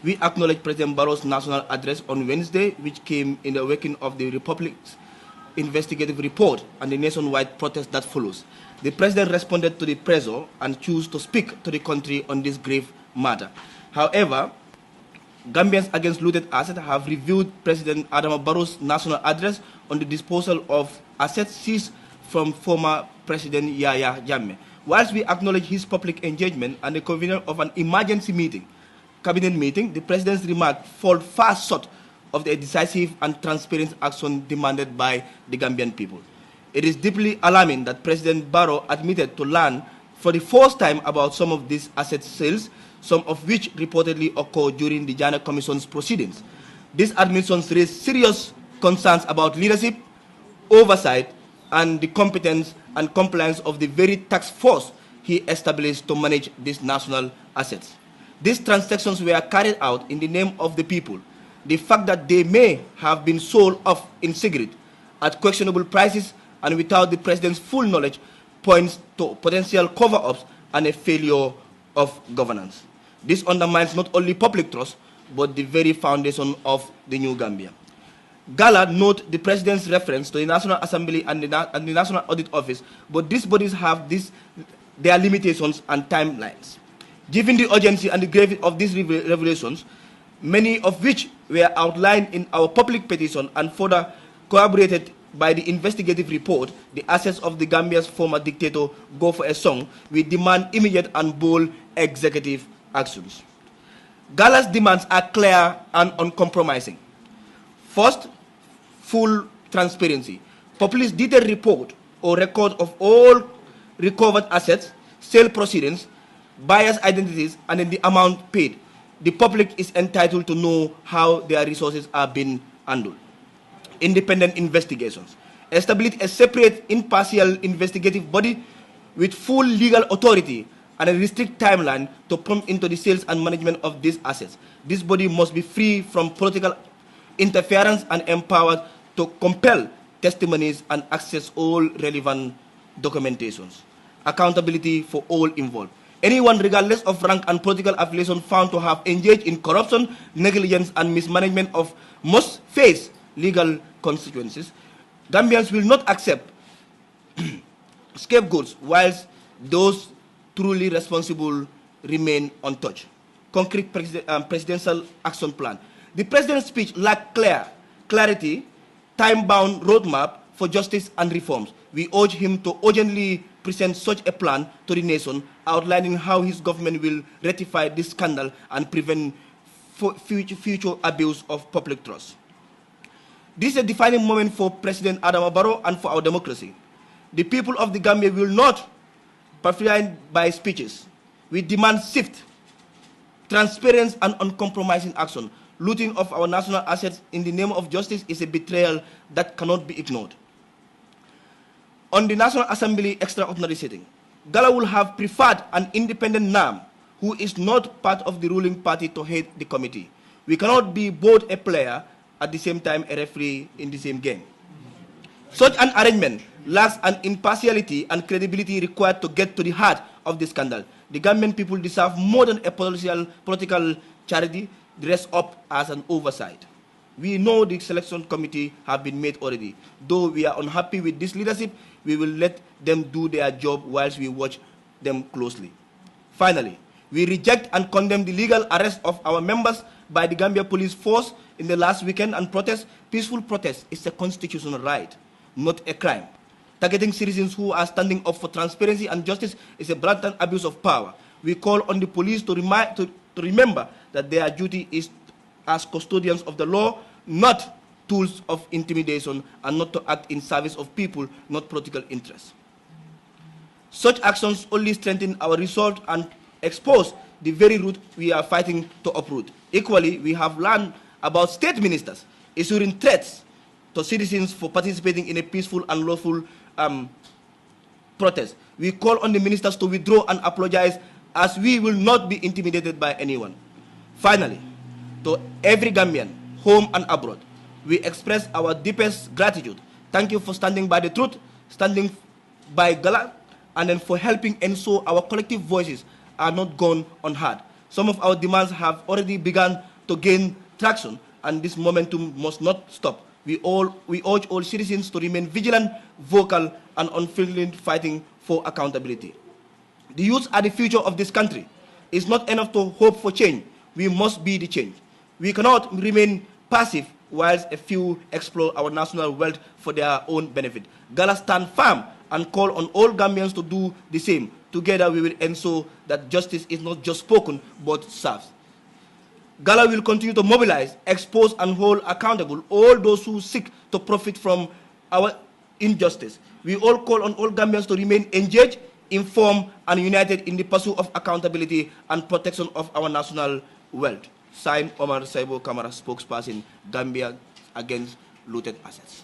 We acknowledge President Barrow's national address on Wednesday, which came in the wake of the Republic's investigative report and the nationwide protest that follows. The President responded to the pressure and chose to speak to the country on this grave matter. However, Gambians Against Looted Assets have reviewed President Adama Barrow's national address on the disposal of assets seized from former President Yahya Jammeh. Whilst we acknowledge his public engagement and the convening of an emergency cabinet meeting, the President's remarks fall far short of the decisive and transparent action demanded by the Gambian people. It is deeply alarming that President Barrow admitted to learn for the first time about some of these asset sales, some of which reportedly occurred during the GALA Commission's proceedings. These admissions raise serious concerns about leadership, oversight, and the competence and compliance of the very task force he established to manage these national assets. These transactions were carried out in the name of the people. The fact that they may have been sold off in secret at questionable prices and without the President's full knowledge points to potential cover-ups and a failure of governance. This undermines not only public trust, but the very foundation of the new Gambia. GALA note the President's reference to the National Assembly and the National Audit Office, but these bodies have their limitations and timelines. Given the urgency and the gravity of these revelations, many of which were outlined in our public petition and further corroborated by the investigative report, the assets of the Gambia's former dictator go for a song, we demand immediate and bold executive actions. GALA's demands are clear and uncompromising. First, full transparency. Publish detailed report or record of all recovered assets, sale proceedings, buyers' identities, and then the amount paid. The public is entitled to know how their resources are being handled. Independent investigations. Establish a separate, impartial investigative body with full legal authority and a strict timeline to prompt into the sales and management of these assets. This body must be free from political interference and empowered to compel testimonies and access all relevant documentations. Accountability for all involved. Anyone, regardless of rank and political affiliation, found to have engaged in corruption, negligence, and mismanagement of must face legal consequences. Gambians will not accept scapegoats whilst those truly responsible remain untouched. Concrete presidential action plan. The President's speech lacked clarity, time-bound roadmap for justice and reforms. We urge him to urgently present such a plan to the nation, outlining how his government will rectify this scandal and prevent future abuse of public trust. This is a defining moment for President Adama Barrow and for our democracy. The people of the Gambia will not profit by speeches. We demand swift, transparent, and uncompromising action. Looting of our national assets in the name of justice is a betrayal that cannot be ignored. On the National Assembly extraordinary sitting, GALA will have preferred an independent NAM who is not part of the ruling party to head the committee. We cannot be both a player at the same time a referee in the same game. Such an arrangement lacks an impartiality and credibility required to get to the heart of the scandal. The Gambian people deserve more than a political charity dressed up as an oversight. We know the selection committee have been made already. Though we are unhappy with this leadership, we will let them do their job whilst we watch them closely. Finally, we reject and condemn the legal arrest of our members by the Gambia Police Force in the last weekend and protest. Peaceful protest is a constitutional right, not a crime. Targeting citizens who are standing up for transparency and justice is a blatant abuse of power. We call on the police to remember that their duty is as custodians of the law, not tools of intimidation, and not to act in service of people, not political interests. Such actions only strengthen our resolve and expose the very root we are fighting to uproot. Equally, we have learned about state ministers issuing threats to citizens for participating in a peaceful and lawful protest. We call on the ministers to withdraw and apologize, as we will not be intimidated by anyone. Finally, to every Gambian, home and abroad, we express our deepest gratitude. Thank you for standing by the truth, standing by GALA, and then for helping ensure our collective voices are not gone unheard. Some of our demands have already begun to gain traction, and this momentum must not stop. We urge all citizens to remain vigilant, vocal, and unflinching fighting for accountability. The youth are the future of this country. It's not enough to hope for change. We must be the change. We cannot remain passive whilst a few explore our national wealth for their own benefit. GALA stand firm and call on all Gambians to do the same. Together we will ensure that justice is not just spoken, but served. GALA will continue to mobilize, expose, and hold accountable all those who seek to profit from our injustice. We all call on all Gambians to remain engaged, informed, and united in the pursuit of accountability and protection of our national wealth. Signed, Omar Saibo Kamara, spokesperson, Gambia Against Looted Assets.